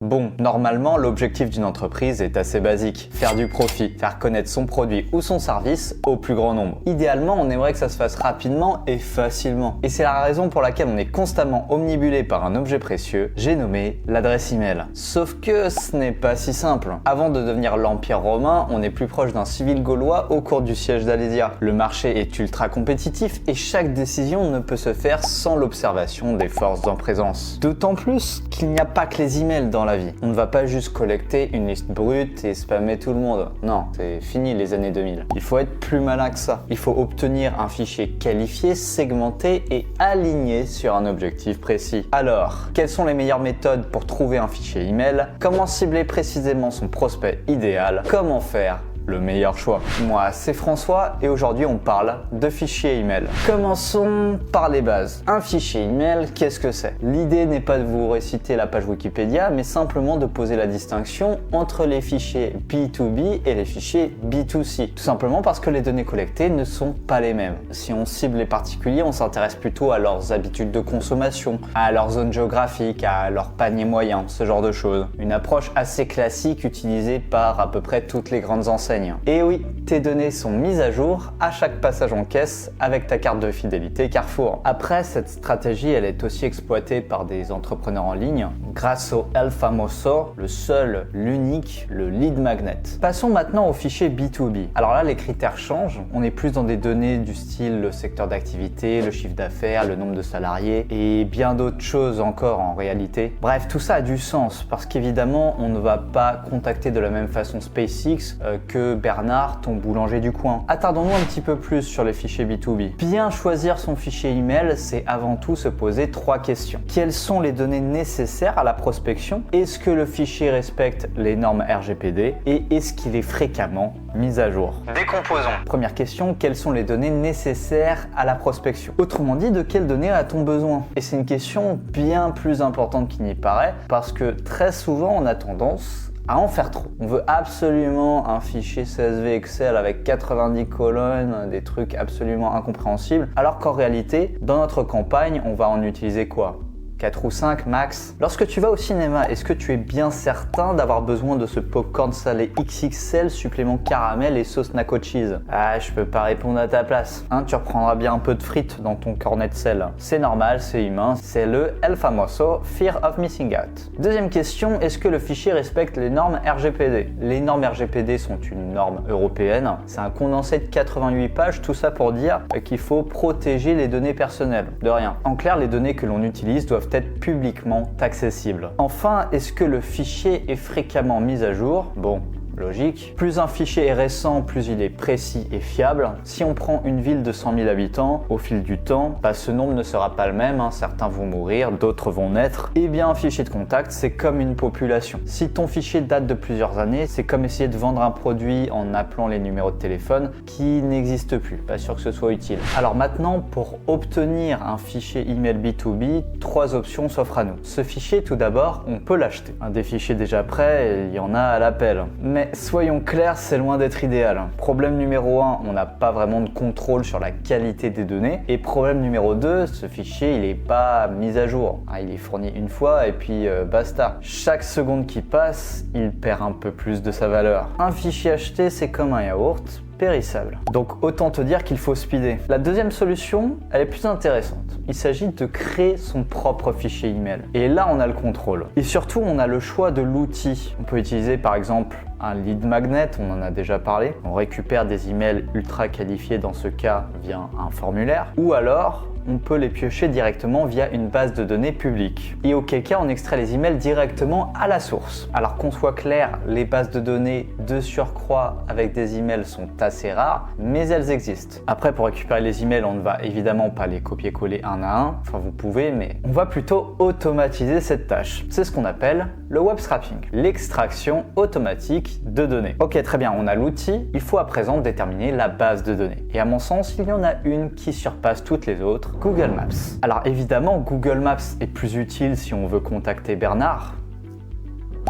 Bon, normalement, l'objectif d'une entreprise est assez basique. Faire du profit, faire connaître son produit ou son service au plus grand nombre. Idéalement, on aimerait que ça se fasse rapidement et facilement. Et c'est la raison pour laquelle on est constamment omnibulé par un objet précieux, j'ai nommé l'adresse email. Sauf que ce n'est pas si simple. Avant de devenir l'Empire romain, on est plus proche d'un civil gaulois au cours du siège d'Alésia. Le marché est ultra compétitif et chaque décision ne peut se faire sans l'observation des forces en présence. D'autant plus qu'il n'y a pas que les emails dans la vie. On ne va pas juste collecter une liste brute et spammer tout le monde. Non, c'est fini les années 2000. Il faut être plus malin que ça. Il faut obtenir un fichier qualifié, segmenté et aligné sur un objectif précis. Alors, quelles sont les meilleures méthodes pour trouver un fichier email? Comment cibler précisément son prospect idéal? Comment faire le meilleur choix? Moi, c'est François et aujourd'hui on parle de fichiers email. Commençons par les bases. Un fichier email, qu'est-ce que c'est? L'idée n'est pas de vous réciter la page Wikipédia, mais simplement de poser la distinction entre les fichiers B2B et les fichiers B2C. Tout simplement parce que les données collectées ne sont pas les mêmes. Si on cible les particuliers, on s'intéresse plutôt à leurs habitudes de consommation, à leur zone géographique, à leur panier moyen, ce genre de choses. Une approche assez classique utilisée par à peu près toutes les grandes enseignes. Et oui, tes données sont mises à jour à chaque passage en caisse avec ta carte de fidélité Carrefour. Après, cette stratégie, elle est aussi exploitée par des entrepreneurs en ligne grâce au El Famoso, le seul, l'unique, le lead magnet. Passons maintenant au fichier B2B. Alors là, les critères changent. On est plus dans des données du style le secteur d'activité, le chiffre d'affaires, le nombre de salariés et bien d'autres choses encore en réalité. Bref, tout ça a du sens parce qu'évidemment, on ne va pas contacter de la même façon SpaceX que Bernard, ton boulanger du coin. Attardons-nous un petit peu plus sur les fichiers B2B. Bien choisir son fichier email, c'est avant tout se poser 3 questions. Quelles sont les données nécessaires à la prospection? Est-ce que le fichier respecte les normes RGPD? Et est-ce qu'il est fréquemment mis à jour? Décomposons. Première question, quelles sont les données nécessaires à la prospection? Autrement dit, de quelles données a-t-on besoin? Et c'est une question bien plus importante qu'il n'y paraît, parce que très souvent on a tendance à en faire trop. On veut absolument un fichier CSV Excel avec 90 colonnes, des trucs absolument incompréhensibles, alors qu'en réalité, dans notre campagne, on va en utiliser quoi? 4 ou 5 max. Lorsque tu vas au cinéma, est-ce que tu es bien certain d'avoir besoin de ce popcorn salé XXL, supplément caramel et sauce nacho cheese? Ah, je peux pas répondre à ta place. Tu reprendras bien un peu de frites dans ton cornet de sel. C'est normal, c'est humain, c'est le El Famoso Fear of Missing Out. Deuxième question, est-ce que le fichier respecte les normes RGPD? Les normes RGPD sont une norme européenne. C'est un condensé de 88 pages, tout ça pour dire qu'il faut protéger les données personnelles. De rien. En clair, les données que l'on utilise doivent être publiquement accessibles. Enfin, est-ce que le fichier est fréquemment mis à jour? Bon, logique. Plus un fichier est récent, plus il est précis et fiable. Si on prend une ville de 100 000 habitants, au fil du temps, ce nombre ne sera pas le même. Certains vont mourir, d'autres vont naître. Et bien un fichier de contact, c'est comme une population. Si ton fichier date de plusieurs années, c'est comme essayer de vendre un produit en appelant les numéros de téléphone qui n'existent plus. Pas sûr que ce soit utile. Alors maintenant, pour obtenir un fichier email B2B, 3 options s'offrent à nous. Ce fichier, tout d'abord, on peut l'acheter. Des fichiers déjà prêts, il y en a à l'appel. Mais soyons clairs, c'est loin d'être idéal. Problème numéro 1, on n'a pas vraiment de contrôle sur la qualité des données. Et problème numéro 2, ce fichier, il n'est pas mis à jour. Il est fourni une fois et puis basta. Chaque seconde qui passe, il perd un peu plus de sa valeur. Un fichier acheté, c'est comme un yaourt, périssable. Donc autant te dire qu'il faut speeder. La deuxième solution, elle est plus intéressante. Il s'agit de créer son propre fichier email. Et là, on a le contrôle. Et surtout, on a le choix de l'outil. On peut utiliser par exemple un lead magnet, on en a déjà parlé. On récupère des emails ultra qualifiés dans ce cas via un formulaire. Ou alors, on peut les piocher directement via une base de données publique. Et auquel cas, on extrait les emails directement à la source. Alors qu'on soit clair, les bases de données de surcroît avec des emails sont assez rares, mais elles existent. Après, pour récupérer les emails, on ne va évidemment pas les copier-coller un à un. Enfin, vous pouvez, mais on va plutôt automatiser cette tâche. C'est ce qu'on appelle le web scraping, l'extraction automatique de données. Ok, très bien, on a l'outil. Il faut à présent déterminer la base de données. Et à mon sens, il y en a une qui surpasse toutes les autres, Google Maps. Alors évidemment, Google Maps est plus utile si on veut contacter Bernard.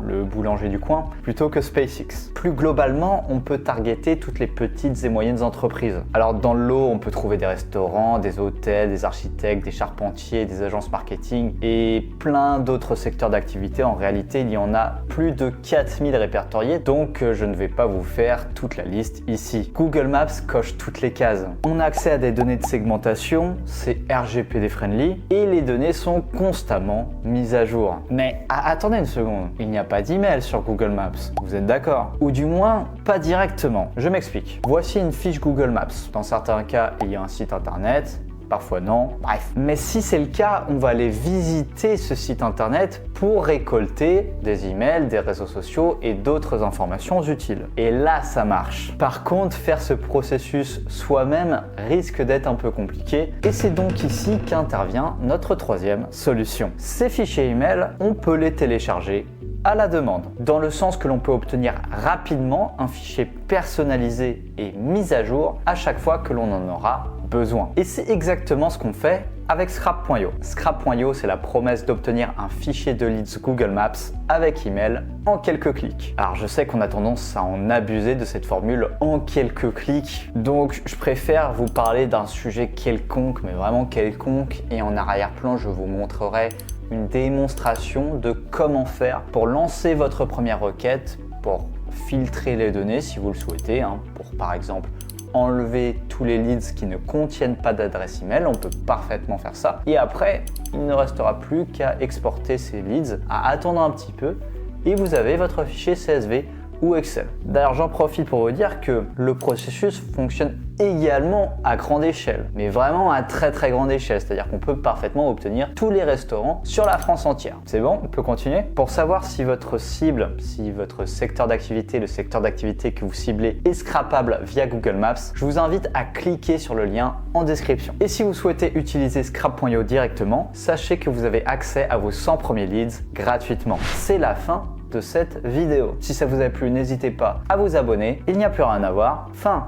le boulanger du coin, plutôt que SpaceX. Plus globalement, on peut targeter toutes les petites et moyennes entreprises. Alors dans le lot, on peut trouver des restaurants, des hôtels, des architectes, des charpentiers, des agences marketing et plein d'autres secteurs d'activité. En réalité, il y en a plus de 4000 répertoriés, donc je ne vais pas vous faire toute la liste ici. Google Maps coche toutes les cases. On a accès à des données de segmentation, c'est RGPD friendly et les données sont constamment mises à jour. Mais attendez une seconde, il n'y a pas d'email sur Google Maps, vous êtes d'accord? Ou du moins, pas directement. Je m'explique. Voici une fiche Google Maps. Dans certains cas, il y a un site internet, parfois non, bref. Mais si c'est le cas, on va aller visiter ce site internet pour récolter des emails, des réseaux sociaux et d'autres informations utiles. Et là, ça marche. Par contre, faire ce processus soi-même risque d'être un peu compliqué et c'est donc ici qu'intervient notre troisième solution. Ces fichiers email, on peut les télécharger à la demande, dans le sens que l'on peut obtenir rapidement un fichier personnalisé et mis à jour à chaque fois que l'on en aura besoin. Et c'est exactement ce qu'on fait avec Scrap.io. Scrap.io, c'est la promesse d'obtenir un fichier de leads Google Maps avec email en quelques clics. Alors je sais qu'on a tendance à en abuser de cette formule en quelques clics, donc je préfère vous parler d'un sujet quelconque, mais vraiment quelconque, et en arrière-plan, je vous montrerai une démonstration de comment faire pour lancer votre première requête, pour filtrer les données si vous le souhaitez, pour par exemple enlever tous les leads qui ne contiennent pas d'adresse email, on peut parfaitement faire ça. Et après, il ne restera plus qu'à exporter ces leads, à attendre un petit peu et vous avez votre fichier CSV ou Excel. D'ailleurs, j'en profite pour vous dire que le processus fonctionne également à grande échelle, mais vraiment à très grande échelle, c'est-à-dire qu'on peut parfaitement obtenir tous les restaurants sur la France entière. C'est bon, on peut continuer? Pour savoir si votre cible, si votre secteur d'activité, le secteur d'activité que vous ciblez est scrapable via Google Maps, je vous invite à cliquer sur le lien en description. Et si vous souhaitez utiliser Scrap.io directement, sachez que vous avez accès à vos 100 premiers leads gratuitement. C'est la fin de cette vidéo. Si ça vous a plu, n'hésitez pas à vous abonner. Il n'y a plus rien à voir. Fin.